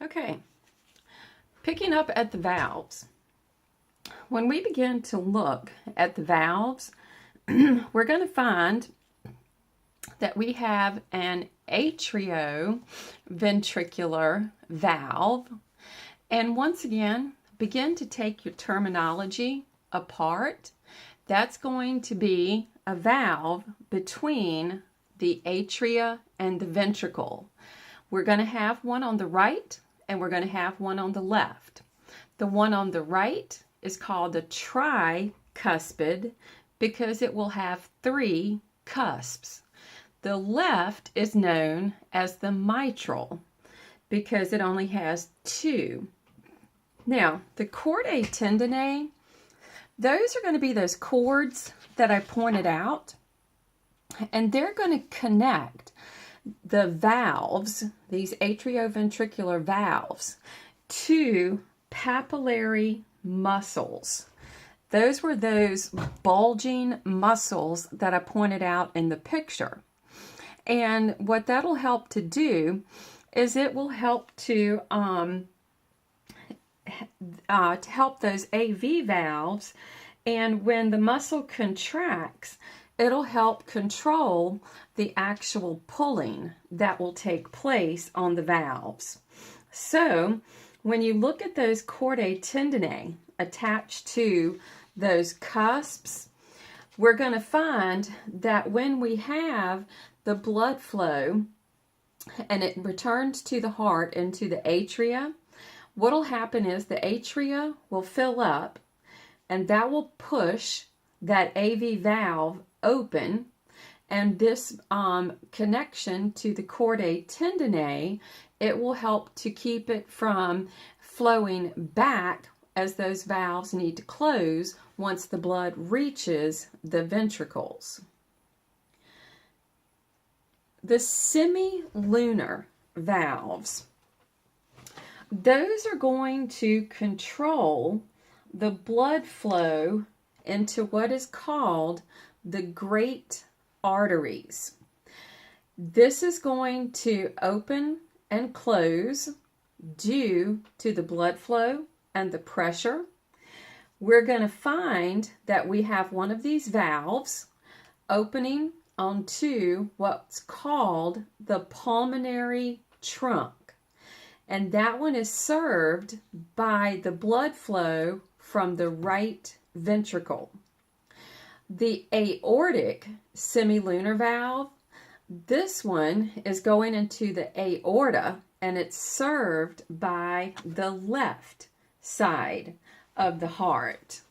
Okay, picking up at the valves. When we begin to look at the valves, we're going to find that we have an atrioventricular valve. And once again, begin to take your terminology apart. That's going to be a valve between the atria and the ventricle. We're going to have one on the right and we're going to have one on the left. The one on the right is called a tricuspid because it will have 3 cusps. The left is known as the mitral because it only has 2. Now, the chordae tendineae, those are going to be those cords that I pointed out, and they're going to connect the valves, these atrioventricular valves, to papillary muscles. Those were those bulging muscles that I pointed out in the picture. And what that'll help to do is it will help to help those AV valves, and when the muscle contracts, it'll help control the actual pulling that will take place on the valves. So when you look at those chordae tendineae attached to those cusps, we're going to find that when we have the blood flow and it returns to the heart into the atria, what will happen is the atria will fill up, and that will push that AV valve open, and this connection to the chordae tendineae, it will help to keep it from flowing back as those valves need to close once the blood reaches the ventricles. The semilunar valves, those are going to control the blood flow into what is called the great arteries. This is going to open and close due to the blood flow and the pressure. We're going to find that we have one of these valves opening onto what's called the pulmonary trunk. And that one is served by the blood flow from the right ventricle. The aortic semilunar valve, this one is going into the aorta, and it's served by the left side of the heart.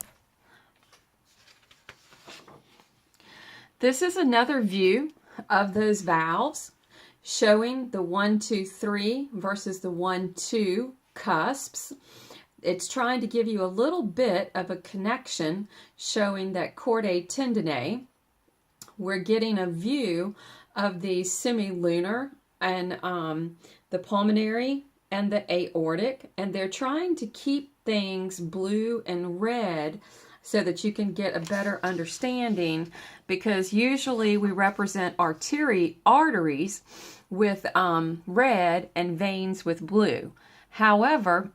This is another view of those valves showing the 1, 2, 3 versus the 1, 2 cusps. It's trying to give you a little bit of a connection showing that chordae tendineae. We're getting a view of the semilunar and the pulmonary and the aortic, and they're trying to keep things blue and red so that you can get a better understanding, because usually we represent arteries with red and veins with blue. However,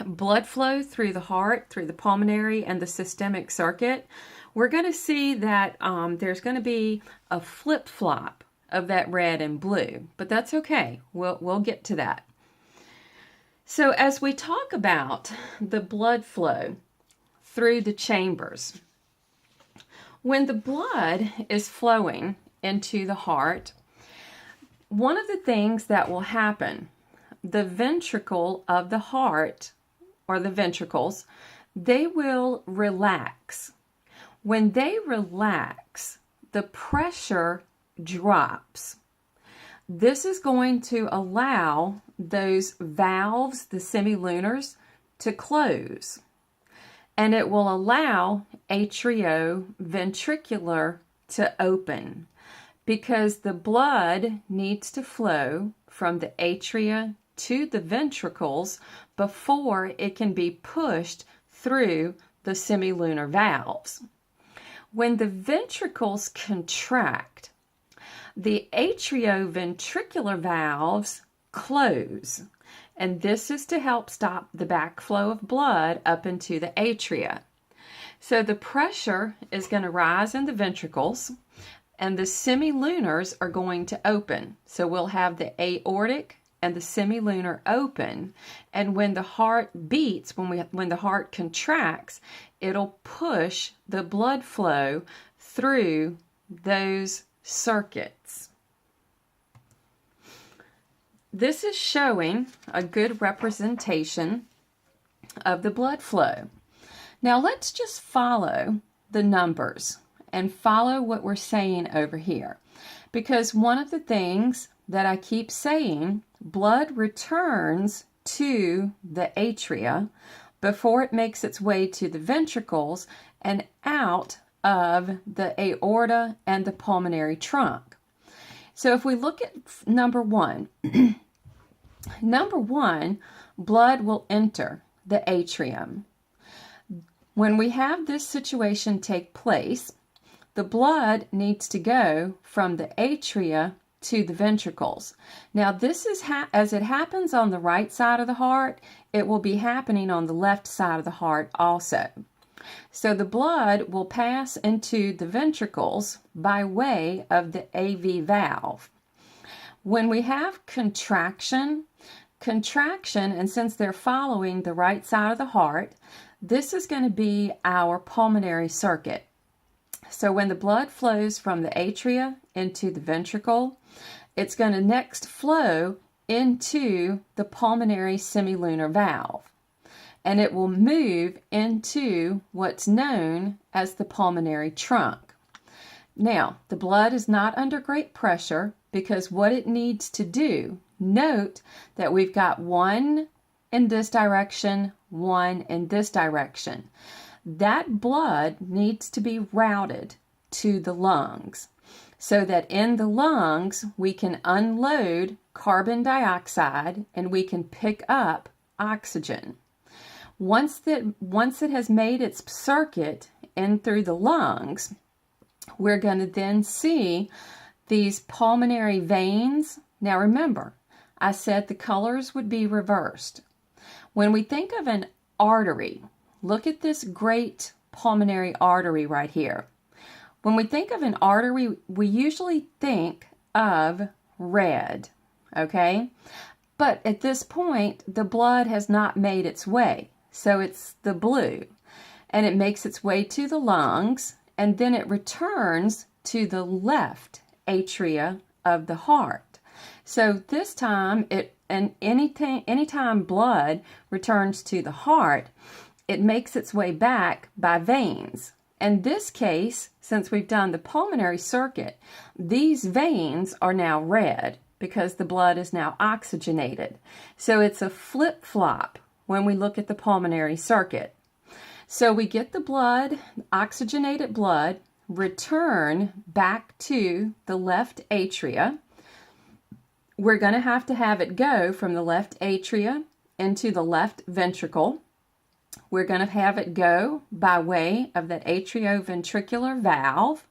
blood flow through the heart, through the pulmonary and the systemic circuit, we're going to see that there's going to be a flip-flop of that red and blue, but that's okay. We'll get to that. So as we talk about the blood flow through the chambers, when the blood is flowing into the heart, one of the things that will happen, the ventricle of the heart, or the ventricles, they will relax. When they relax, the pressure drops. This is going to allow those valves, the semilunars, to close. And it will allow atrioventricular to open, because the blood needs to flow from the atria to the ventricles before it can be pushed through the semilunar valves. When the ventricles contract, the atrioventricular valves close. And this is to help stop the backflow of blood up into the atria. So the pressure is going to rise in the ventricles, and the semilunars are going to open. So we'll have the aortic and the semilunar open, and when the heart beats, when the heart contracts, it'll push the blood flow through those circuits. This is showing a good representation of the blood flow. Now let's just follow the numbers and follow what we're saying over here, because one of the things that I keep saying, blood returns to the atria before it makes its way to the ventricles and out of the aorta and the pulmonary trunk. So if we look at number one, number one, blood will enter the atrium. When we have this situation take place, the blood needs to go from the atria to the ventricles. Now this is as it happens on the right side of the heart, it will be happening on the left side of the heart also. So the blood will pass into the ventricles by way of the AV valve. When we have contraction, and since they're following the right side of the heart, this is going to be our pulmonary circuit. So when the blood flows from the atria into the ventricle, it's going to next flow into the pulmonary semilunar valve, and it will move into what's known as the pulmonary trunk. Now, the blood is not under great pressure because what it needs to do, note that we've got one in this direction, one in this direction. That blood needs to be routed to the lungs so that in the lungs we can unload carbon dioxide and we can pick up oxygen. Once it has made its circuit in through the lungs, we're going to then see these pulmonary veins. Now remember, I said the colors would be reversed. When we think of an artery, look at this great pulmonary artery right here. When we think of an artery, we usually think of red, okay? But at this point, the blood has not made its way, so it's the blue. And it makes its way to the lungs, and then it returns to the left atria of the heart. So this time, anytime blood returns to the heart, it makes its way back by veins. In this case, since we've done the pulmonary circuit, these veins are now red because the blood is now oxygenated. So it's a flip-flop when we look at the pulmonary circuit. So we get the blood, oxygenated blood, return back to the left atria. We're going to have it go from the left atria into the left ventricle. We're going to have it go by way of that atrioventricular valve.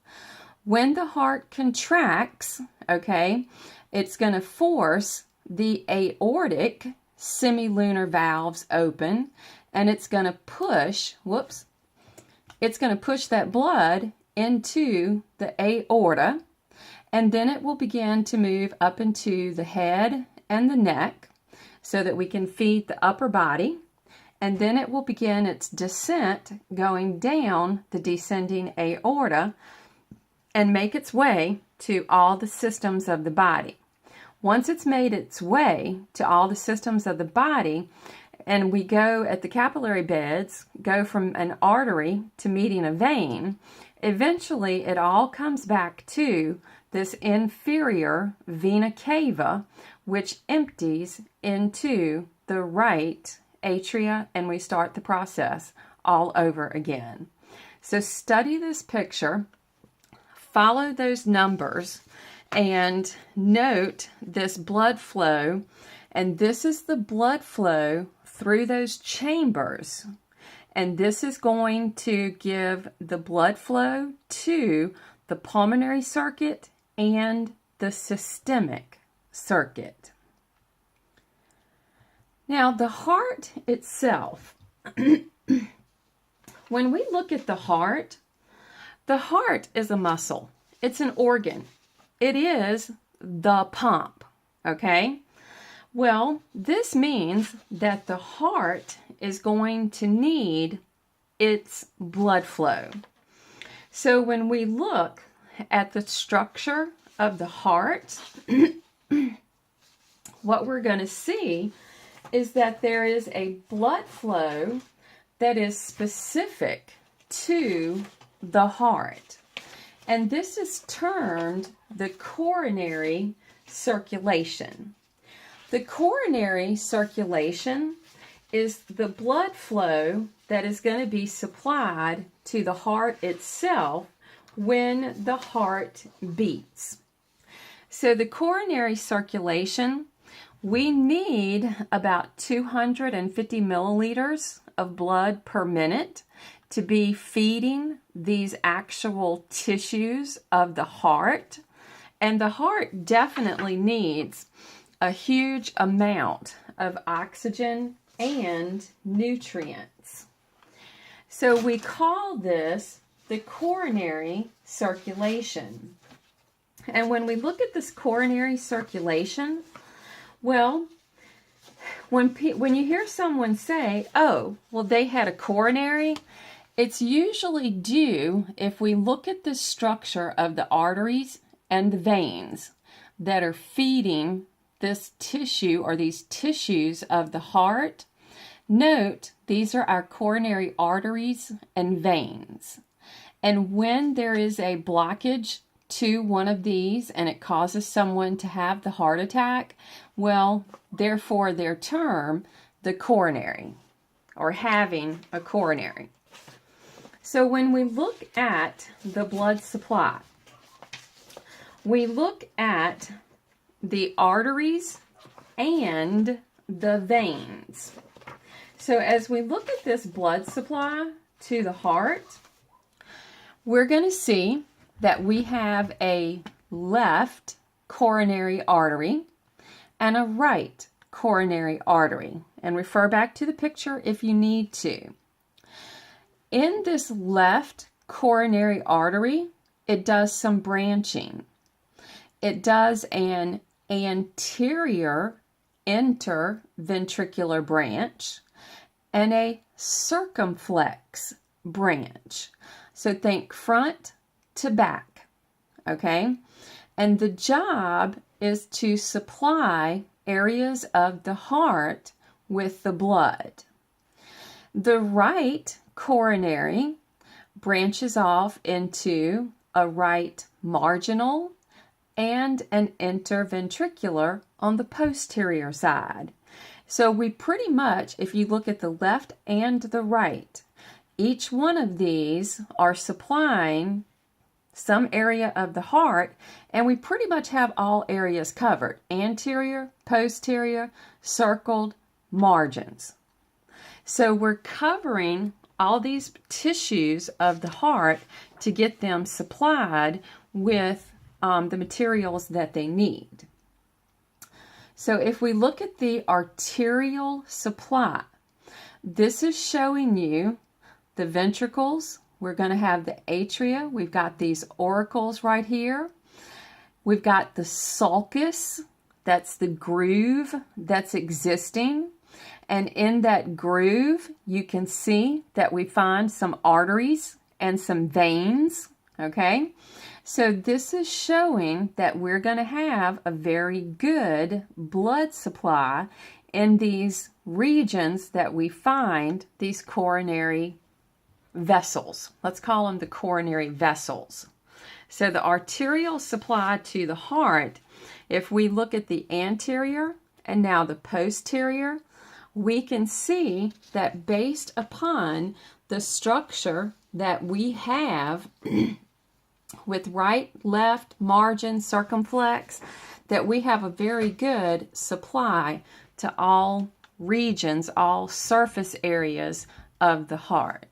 When the heart contracts, okay, it's going to force the aortic semilunar valves open, and it's going to push, it's going to push that blood into the aorta, and then it will begin to move up into the head and the neck so that we can feed the upper body. And then it will begin its descent going down the descending aorta and make its way to all the systems of the body. Once it's made its way to all the systems of the body, and we go at the capillary beds, go from an artery to meeting a vein, eventually it all comes back to this inferior vena cava, which empties into the right atria, and we start the process all over again. So study this picture, follow those numbers, and note this blood flow. And this is the blood flow through those chambers. And this is going to give the blood flow to the pulmonary circuit and the systemic circuit. Now, the heart itself, when we look at the heart is a muscle. It's an organ. It is the pump, okay? Well, this means that the heart is going to need its blood flow. So when we look at the structure of the heart, what we're going to see is that there is a blood flow that is specific to the heart. And this is termed the coronary circulation. The coronary circulation is the blood flow that is going to be supplied to the heart itself when the heart beats. So the coronary circulation, we need about 250 milliliters of blood per minute to be feeding these actual tissues of the heart. And the heart definitely needs a huge amount of oxygen and nutrients. So we call this the coronary circulation. And when we look at this coronary circulation, well, when you hear someone say, oh, well, they had a coronary, it's usually due, if we look at the structure of the arteries and the veins that are feeding this tissue or these tissues of the heart. Note, these are our coronary arteries and veins. And when there is a blockage to one of these and it causes someone to have the heart attack, well, therefore their term, the coronary, or having a coronary. So when we look at the blood supply, we look at the arteries and the veins. So as we look at this blood supply to the heart, we're going to see that we have a left coronary artery and a right coronary artery. And refer back to the picture if you need to. In this left coronary artery, it does some branching. It does an anterior interventricular branch and a circumflex branch. So think front to back, okay? And the job is to supply areas of the heart with the blood. The right coronary branches off into a right marginal and an interventricular on the posterior side. So we pretty much, if you look at the left and the right, each one of these are supplying some area of the heart, and we pretty much have all areas covered: anterior, posterior, circled, margins. So we're covering all these tissues of the heart to get them supplied with the materials that they need. So if we look at the arterial supply, this is showing you the ventricles. We're going to have the atria. We've got these auricles right here. We've got the sulcus. That's the groove that's existing. And in that groove, you can see that we find some arteries and some veins, okay? So this is showing that we're going to have a very good blood supply in these regions that we find these coronary vessels. Let's call them the coronary vessels. So the arterial supply to the heart, if we look at the anterior and now the posterior, we can see that based upon the structure that we have with right, left, margin, circumflex, that we have a very good supply to all regions, all surface areas of the heart.